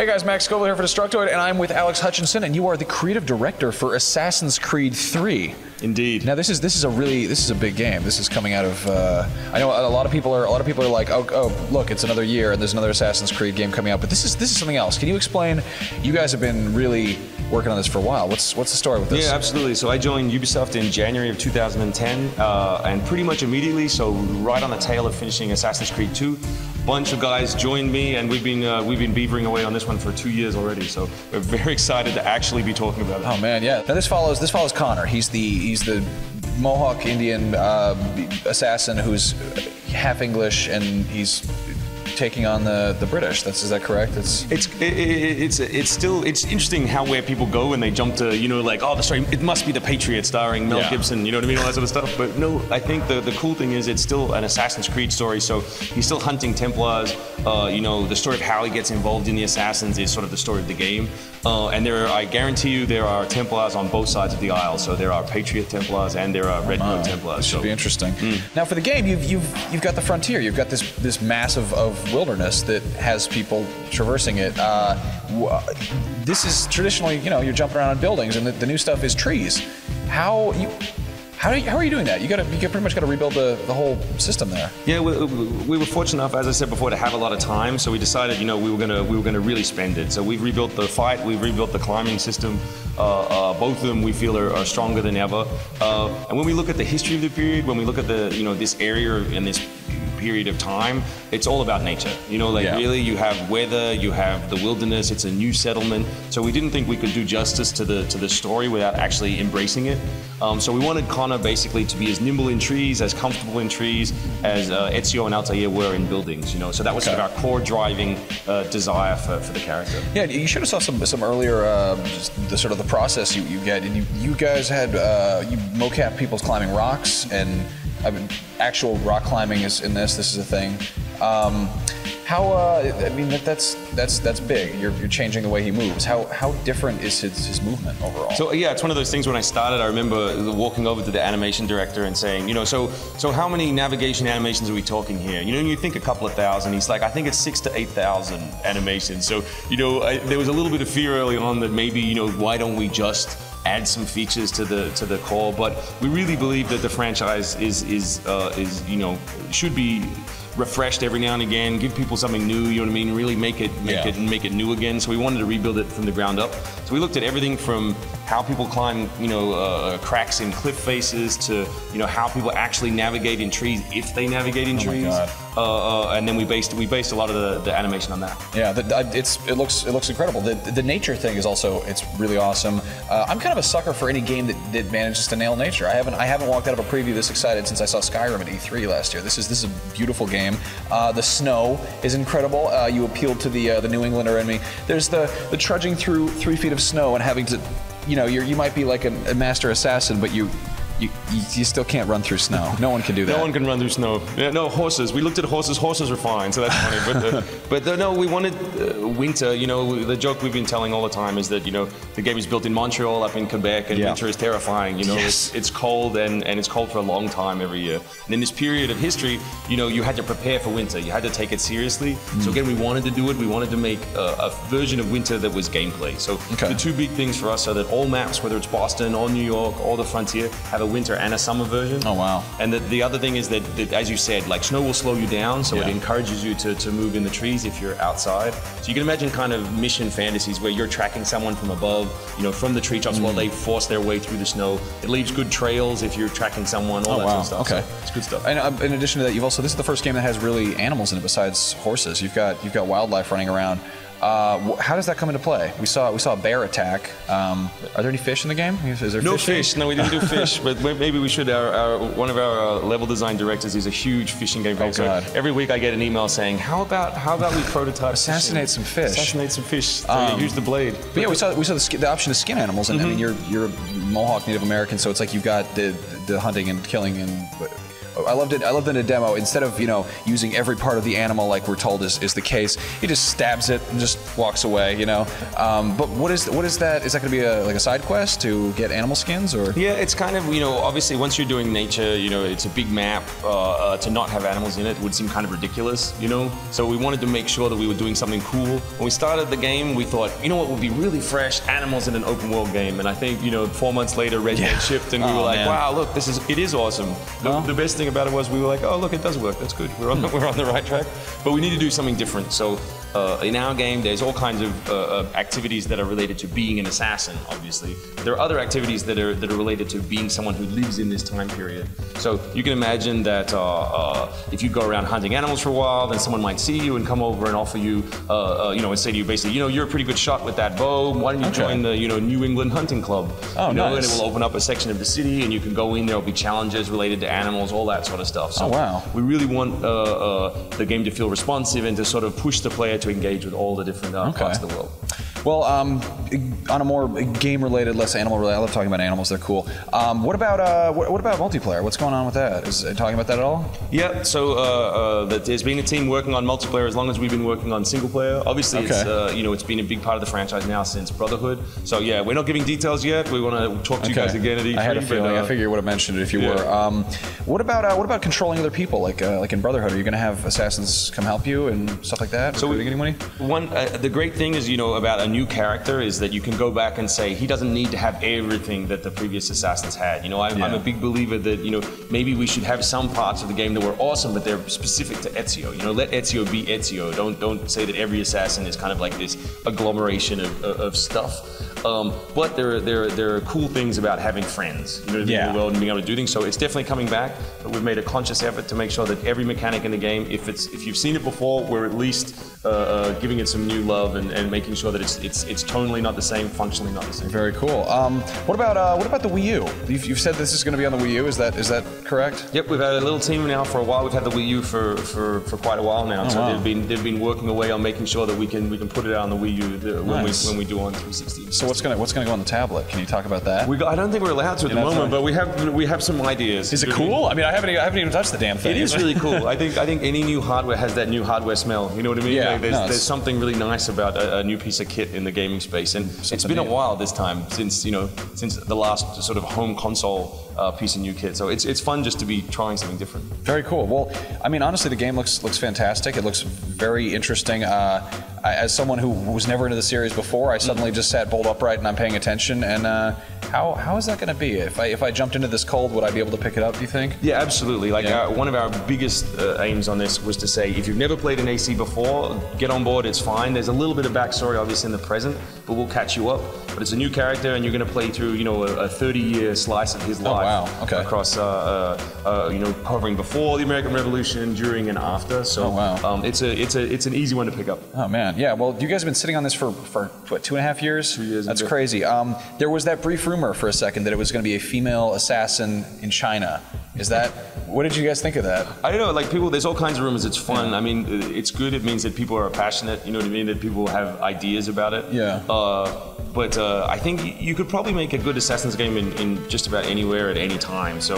Hey guys, Max Scoville here for Destructoid, and I'm with Alex Hutchinson, and you are the creative director for Assassin's Creed 3. Indeed. Now this is a big game. This is coming out of I know a lot of people are like, oh look, it's another year and there's another Assassin's Creed game coming out, but this is something else. Can you explain? You guys have been really working on this for a while. What's the story with this? Yeah, absolutely. So I joined Ubisoft in January of 2010, and pretty much immediately, so right on the tail of finishing Assassin's Creed 2, bunch of guys joined me, and we've been beavering away on this one for 2 years already. So we're very excited to actually be talking about it. Oh man, yeah. Now this follows Connor. He's the Mohawk Indian assassin who's half English, and he's taking on the British. Is that correct? It's interesting how where people go when they jump to, you know, like, oh, the story, it must be The Patriot starring Mel Gibson, you know what I mean, all that sort of stuff. But no, I think the cool thing is it's still an Assassin's Creed story. So he's still hunting Templars. You know, the story of how he gets involved in the Assassins is sort of the story of the game. And I guarantee you, there are Templars on both sides of the aisle. So there are Patriot Templars and there are Red Coat Templars. This should be interesting. Now for the game, you've got the frontier. You've got this mass of wilderness that has people traversing it. This is traditionally, you know, you're jumping around in buildings, and the new stuff is trees. How are you doing that? You pretty much got to rebuild the whole system there. Yeah, we were fortunate enough, as I said before, to have a lot of time. So we decided, you know, we were gonna really spend it. So we've rebuilt the fight, we've rebuilt the climbing system. Both of them we feel are stronger than ever. And when we look at the history of the period, when we look at this area and this period of time, it's all about nature. You know, like really, you have weather, you have the wilderness. It's a new settlement. So we didn't think we could do justice to the story without actually embracing it. So we wanted Connor basically to be as nimble in trees, as comfortable in trees as Ezio and Altair were in buildings. You know, so that was sort of our core driving desire for the character. Yeah, you should have saw some earlier just the sort of the process you get, and you guys had you mocap people's climbing rocks, and I mean, actual rock climbing is in this. This is a thing. I mean, that's big. You're changing the way he moves. How different is his movement overall? So yeah, it's one of those things. When I started, I remember walking over to the animation director and saying, you know, so how many navigation animations are we talking here? You know, you think a couple of thousand. He's like, I think it's 6,000 to 8,000 animations. So you know, there was a little bit of fear early on that maybe, you know, why don't we just add some features to the core? But we really believe that the franchise is you know, should be refreshed every now and again, give people something new, you know what I mean, really make it new again. So we wanted to rebuild it from the ground up. So we looked at everything from how people climb, you know, cracks in cliff faces to, you know, how people actually navigate in trees, if they navigate in trees. And then we based a lot of the animation on that. Yeah, it looks incredible. The nature thing is also, it's really awesome. I'm kind of a sucker for any game that manages to nail nature. I haven't walked out of a preview this excited since I saw Skyrim at E3 last year. This is a beautiful game. The snow is incredible. You appealed to the New Englander in me. There's the trudging through 3 feet of snow and having to, you know, you might be like a master assassin, but you still can't run through snow. No one can do that. No one can run through snow. Yeah, no, horses. We looked at horses. Horses are fine, so that's funny. But no, we wanted winter. You know, the joke we've been telling all the time is that, you know, the game is built in Montreal, up in Quebec, and winter is terrifying. You know, it's cold, and it's cold for a long time every year. And in this period of history, you know, you had to prepare for winter. You had to take it seriously. So again, we wanted to do it. We wanted to make a version of winter that was gameplay. So the two big things for us are that all maps, whether it's Boston or New York or the Frontier, have a winter and a summer version. Oh wow. And the other thing is that, as you said, like, snow will slow you down, so it encourages you to move in the trees if you're outside. So you can imagine kind of mission fantasies where you're tracking someone from above, you know, from the treetops while they force their way through the snow. It leaves good trails if you're tracking someone, all that sort of stuff. Okay. So it's good stuff. And in addition to that, this is the first game that has really animals in it besides horses. You've got wildlife running around. How does that come into play? We saw a bear attack. Are there any fish in the game? Is there no fish? No, we didn't do fish. But maybe we should. One of our level design directors is a huge fishing game fan. So every week I get an email saying, "How about we prototype assassinate some fish? Assassinate some fish. So use the blade." But yeah, we saw the option to skin animals, and I mean, you're a Mohawk Native American, so it's like you've got the hunting and killing and. I loved it. I loved in a demo. Instead of using every part of the animal like we're told is the case, he just stabs it and just walks away. But what is that? Is that going to be like a side quest to get animal skins, or? Yeah, it's kind of obviously once you're doing nature, it's a big map. To not have animals in it would seem kind of ridiculous. So we wanted to make sure that we were doing something cool. When we started the game, we thought, what would be really fresh? Animals in an open world game. And I think 4 months later, Red Dead shipped, and we were like, man. Wow, look, it is awesome. The best thing about it was we were like, oh, look, it does work. That's good. We're on the right track. But we need to do something different. So in our game, there's all kinds of activities that are related to being an assassin, obviously. There are other activities that are related to being someone who lives in this time period. So you can imagine that if you go around hunting animals for a while, then someone might see you and come over and offer you, and say to you basically, you're a pretty good shot with that bow. Why don't you join the, New England Hunting Club? Oh, nice. And it will open up a section of the city, and you can go in. There'll be challenges related to animals, all that sort of stuff. So we really want the game to feel responsive and to sort of push the player to engage with all the different parts of the world. Well, on a more game-related, less animal-related, I love talking about animals. They're cool. What about multiplayer? What's going on with that? Is it talking about that at all? Yeah. So there's been a team working on multiplayer as long as we've been working on single player. Obviously, it's been a big part of the franchise now since Brotherhood. So yeah, we're not giving details yet. We want to talk to you guys again at E3. I had a feeling. I figured you would have mentioned it if you were. What about controlling other people? Like in Brotherhood, are you going to have assassins come help you and stuff like that? So the great thing is about a new character is that you can go back and say he doesn't need to have everything that the previous assassins had. I'm a big believer that maybe we should have some parts of the game that were awesome, but they're specific to Ezio. Let Ezio be Ezio. Don't say that every assassin is kind of like this agglomeration of stuff. But there are cool things about having friends, in the world and being able to do things. So it's definitely coming back. But we've made a conscious effort to make sure that every mechanic in the game, if you've seen it before, we're at least giving it some new love and making sure that it's tonally not the same, functionally not the same. Very cool. What about the Wii U? You've said this is going to be on the Wii U. Is that correct? Yep, we've had a little team now for a while. We've had the Wii U for quite a while now. They've been working away on making sure that we can put it out on the Wii U when we do on 360. So what's going to go on the tablet? Can you talk about that? I don't think we're allowed to at the moment, but we have some ideas. Is it cool? I mean, I haven't even touched the damn thing. It is really cool. I think any new hardware has that new hardware smell. You know what I mean? Yeah. There's something really nice about a new piece of kit in the gaming space, and it's been a while this time since the last sort of home console piece of new kit. So it's fun just to be trying something different. Very cool. Well, I mean, honestly, the game looks fantastic. It looks very interesting. As someone who was never into the series before, I suddenly just sat bolt upright and I'm paying attention. And how is that going to be? If I jumped into this cold, would I be able to pick it up, do you think? Yeah, absolutely. One of our biggest aims on this was to say, if you've never played an AC before, get on board, it's fine. There's a little bit of backstory, obviously, in the present, but we'll catch you up. But it's a new character, and you're going to play through, a 30-year slice of his life. Wow. Okay. Across, covering before the American Revolution, during and after. So it's an easy one to pick up. Oh man, yeah. Well, you guys have been sitting on this for what, 2.5 years? 2 years. That's crazy. There was that brief rumor for a second that it was going to be a female assassin in China. What did you guys think of that? I don't know, there's all kinds of rumors. It's fun. I mean, it's good. It means that people are passionate, you know what I mean? That people have ideas about it. Yeah. But I think you could probably make a good Assassin's game in just about anywhere at any time. So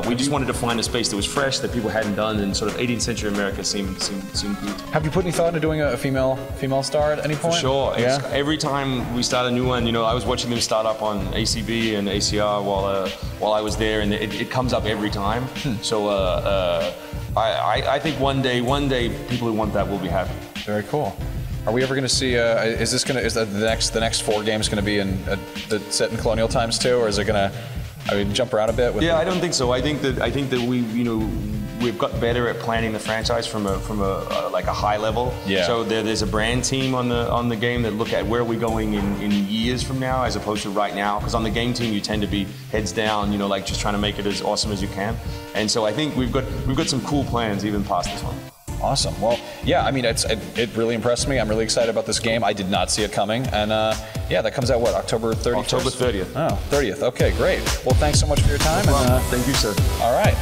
we just wanted to find a space that was fresh, that people hadn't done, and sort of 18th century America seemed good. Have you put any thought into doing a female star at any point? For sure. Yeah. Every time we start a new one, I was watching them start up on ACB and ACR while I was there, and it comes up every time. So I think one day people who want that will be happy. Very cool. Are we ever going to see? Is the next 4 games going to be set in colonial times too, or is it going to jump around a bit? I don't think so. I think that we've got better at planning the franchise from a high level. Yeah. So there's a brand team on the game that look at where we're going in years from now, as opposed to right now. Because on the game team you tend to be heads down, just trying to make it as awesome as you can. And so I think we've got some cool plans even past this one. Awesome. Well, yeah, I mean, it really impressed me. I'm really excited about this game. I did not see it coming. And that comes out, what, October 30th? October 30th. Oh, 30th. Okay, great. Well, thanks so much for your time. No problem. Thank you, sir. All right.